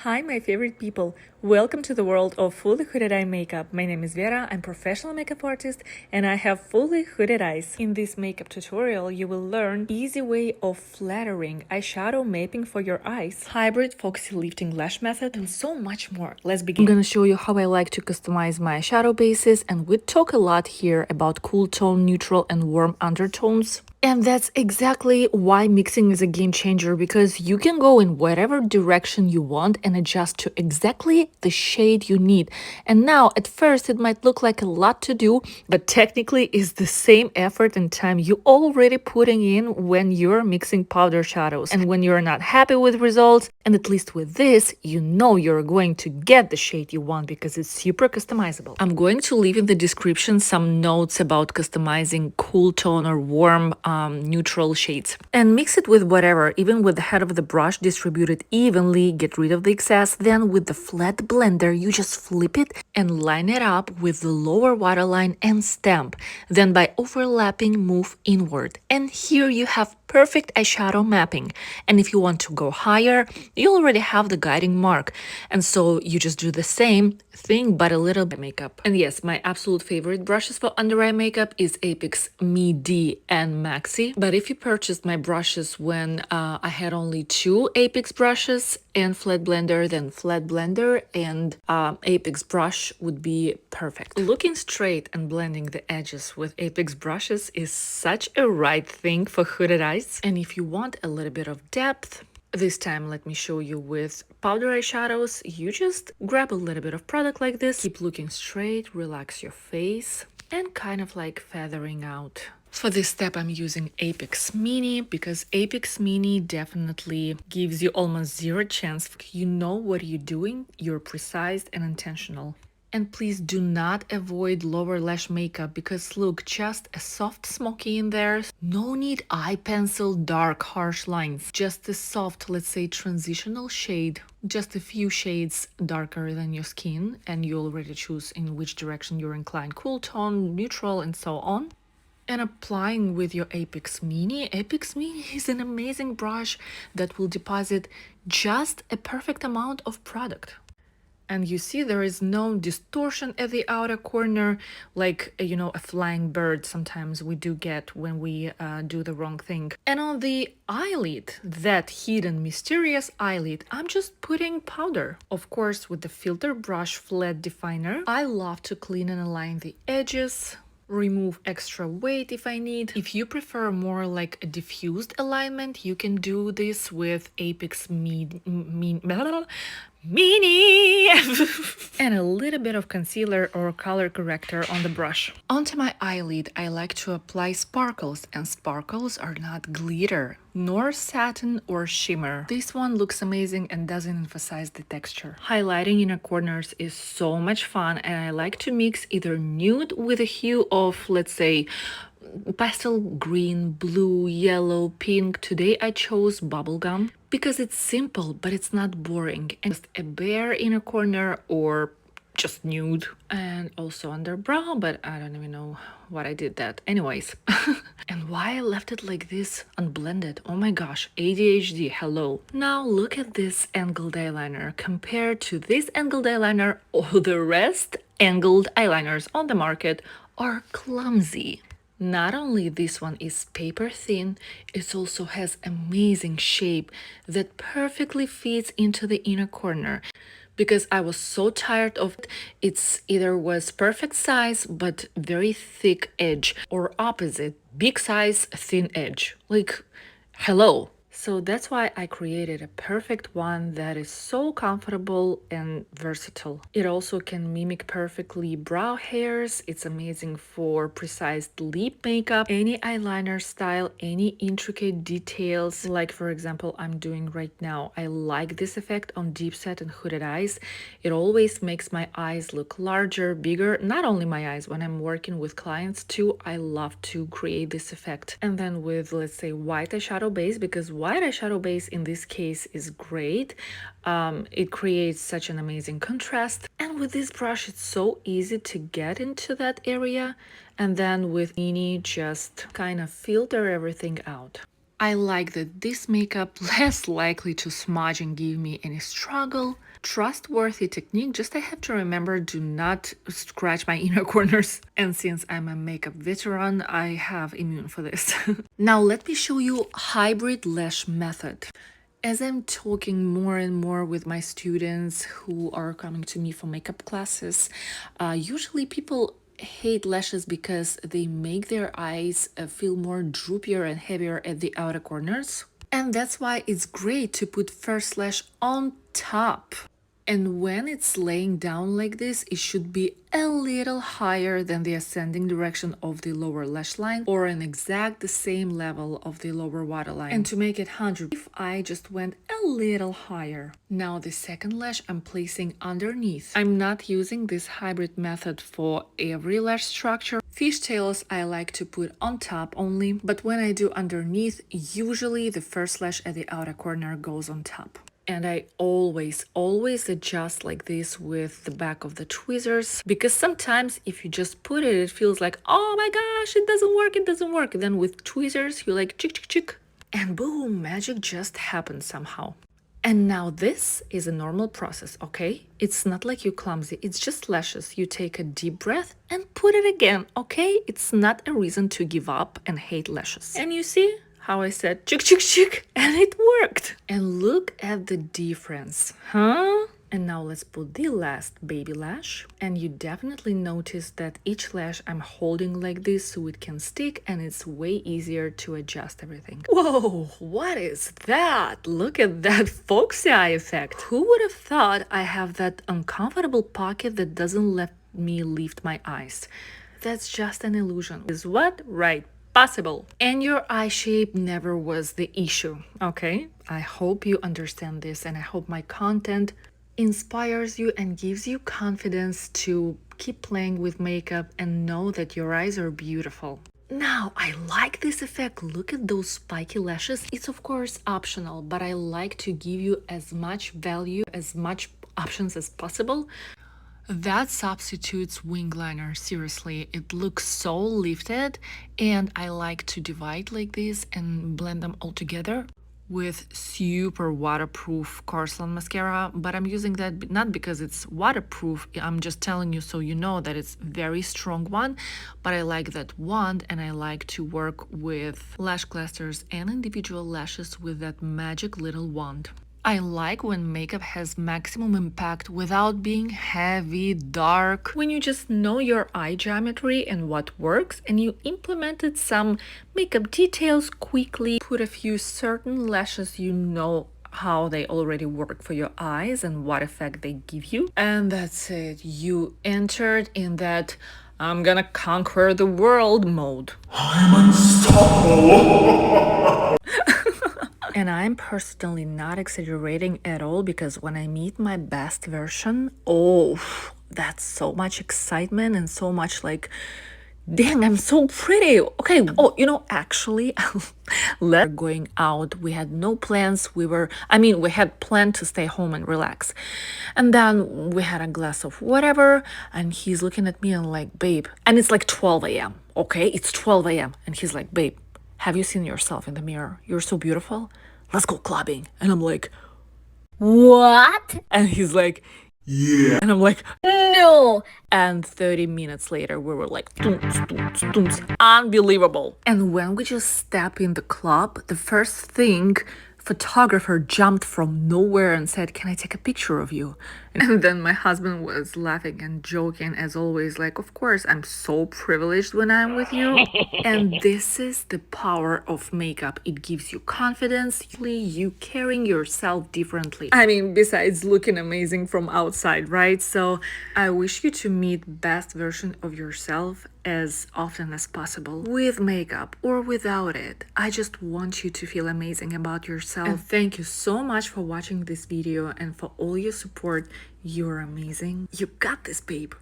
Hi, my favorite people. Welcome to the world of fully hooded eye makeup. My name is Vera. I'm a professional makeup artist and I have fully hooded eyes. In this makeup tutorial, you will learn easy way of flattering eyeshadow mapping for your eyes, hybrid foxy lifting lash method, and so much more. Let's begin. I'm gonna show you how I like to customize my eyeshadow bases, and we talk a lot here about cool tone, neutral, and warm undertones. And that's exactly why mixing is a game changer, because you can go in whatever direction you want and adjust to exactly the shade you need. And now, at first, it might look like a lot to do, but technically is the same effort and time you already putting in when you're mixing powder shadows. And when you're not happy with results, and at least with this, you know you're going to get the shade you want because it's super customizable. I'm going to leave in the description some notes about customizing cool tone or warm neutral shades. And mix it with whatever, even with the head of the brush, distribute it evenly, get rid of the excess. Then with the flat blender, you just flip it and line it up with the lower waterline and stamp. Then by overlapping, move inward. And here you have perfect eyeshadow mapping. And if you want to go higher, you already have the guiding mark. And so you just do the same thing, but a little bit makeup. And yes, my absolute favorite brushes for under eye makeup is Apex Midi and Maxi. But if you purchased my brushes when I had only two Apex brushes and flat blender, then flat blender and Apex brush would be perfect. Looking straight and blending the edges with Apex brushes is such a right thing for hooded eyes. And if you want a little bit of depth, this time let me show you with powder eyeshadows. You just grab a little bit of product like this, keep looking straight, relax your face, and kind of like feathering out. For this step, I'm using Apex Mini because Apex Mini definitely gives you almost zero chance. You know what you're doing, you're precise and intentional. And please do not avoid lower lash makeup because look, just a soft smoky in there. No need eye pencil, dark, harsh lines. Just a soft, let's say, transitional shade. Just a few shades darker than your skin, and you already choose in which direction you're inclined. Cool tone, neutral, and so on. And applying with your Apex Mini. Apex Mini is an amazing brush that will deposit just a perfect amount of product. And you see there is no distortion at the outer corner, like, you know, a flying bird sometimes we do get when we do the wrong thing. And on the eyelid, that hidden mysterious eyelid, I'm just putting powder. Of course, with the filter brush flat definer. I love to clean and align the edges, remove extra weight if I need. If you prefer more like a diffused alignment, you can do this with Apex Mini and a little bit of concealer or color corrector on the brush. Onto my eyelid, I like to apply sparkles, and sparkles are not glitter, nor satin or shimmer. This one looks amazing and doesn't emphasize the texture. Highlighting inner corners is so much fun, and I like to mix either nude with a hue of, let's say, pastel green, blue, yellow, pink. Today I chose Bubblegum because it's simple, but it's not boring. And just a bare inner corner or just nude. And also under brow, but I don't even know what I did that. Anyways. And why I left it like this unblended. Oh my gosh, ADHD, hello. Now look at this angled eyeliner compared to this angled eyeliner. All the rest angled eyeliners on the market are clumsy. Not only this one is paper thin, it also has amazing shape that perfectly fits into the inner corner. Because I was so tired of it, it's either was perfect size but very thick edge, or opposite, big size, thin edge. Like, hello. So that's why I created a perfect one that is so comfortable and versatile. It also can mimic perfectly brow hairs. It's amazing for precise lip makeup, any eyeliner style, any intricate details. Like for example, I'm doing right now. I like this effect on deep set and hooded eyes. It always makes my eyes look larger, bigger. Not only my eyes, when I'm working with clients too, I love to create this effect. And then with, let's say, white eyeshadow base, because white eyeshadow base in this case is great. It creates such an amazing contrast. And with this brush, it's so easy to get into that area. And then with Mini, just kind of filter everything out. I like that this makeup less likely to smudge and give me any struggle, trustworthy technique. Just I have to remember, do not scratch my inner corners. And since I'm a makeup veteran, I have immune for this. Now let me show you hybrid lash method. As I'm talking more and more with my students who are coming to me for makeup classes, usually people hate lashes because they make their eyes feel more droopier and heavier at the outer corners. And that's why it's great to put first lash on top. And when it's laying down like this, it should be a little higher than the ascending direction of the lower lash line, or an exact the same level of the lower waterline. And to make it 100, if I just went a little higher. Now the second lash I'm placing underneath. I'm not using this hybrid method for every lash structure. Fishtails I like to put on top only, but when I do underneath, usually the first lash at the outer corner goes on top. And I always adjust like this with the back of the tweezers, because sometimes if you just put it, it feels like, oh my gosh, it doesn't work. Then with tweezers, you like chick, chick, chick, and boom, magic just happens somehow. And now this is a normal process, okay? It's not like you're clumsy, it's just lashes. You take a deep breath and put it again, okay? It's not a reason to give up and hate lashes. And you see how I said chick, chick, chick, and it worked. And look at the difference, huh? And now let's put the last baby lash. And you definitely notice that each lash I'm holding like this so it can stick, and it's way easier to adjust everything. Whoa, what is that? Look at that foxy eye effect. Who would have thought I have that uncomfortable pocket that doesn't let me lift my eyes? That's just an illusion. Is what? Right. Possible. And your eye shape never was the issue, okay? I hope you understand this, and I hope my content inspires you and gives you confidence to keep playing with makeup and know that your eyes are beautiful. Now, I like this effect. Look at those spiky lashes. It's of course optional, but I like to give you as much value, as much options as possible. That substitutes wing liner, seriously. It looks so lifted, and I like to divide like this and blend them all together with super waterproof Corsair mascara. But I'm using that not because it's waterproof, I'm just telling you so you know that it's very strong one. But I like that wand, and I like to work with lash clusters and individual lashes with that magic little wand. I like when makeup has maximum impact without being heavy, dark. When you just know your eye geometry and what works, and you implemented some makeup details quickly, put a few certain lashes you know how they already work for your eyes and what effect they give you. And that's it. You entered in that I'm gonna conquer the world mode. I'm unstoppable. And I'm personally not exaggerating at all, because when I meet my best version, oh, that's so much excitement and so much like, dang, I'm so pretty. Okay. Oh, actually, we're going out. We had no plans. We had planned to stay home and relax. And then we had a glass of whatever, and he's looking at me and like, babe, and it's like 12 a.m. Okay, it's 12 a.m. And he's like, babe, have you seen yourself in the mirror? You're so beautiful. Let's go clubbing. And I'm like, what? And he's like, yeah. And I'm like, no. And 30 minutes later, we were like, toons, toons, toons. Unbelievable. And when we just step in the club, the first thing, photographer jumped from nowhere and said, can I take a picture of you? And then my husband was laughing and joking as always, like, of course, I'm so privileged when I'm with you. And this is the power of makeup. It gives you confidence, you carrying yourself differently. I mean, besides looking amazing from outside, right? So I wish you to meet best version of yourself as often as possible, with makeup or without it. I just want you to feel amazing about yourself. And thank you so much for watching this video and for all your support. You're amazing. You got this, babe.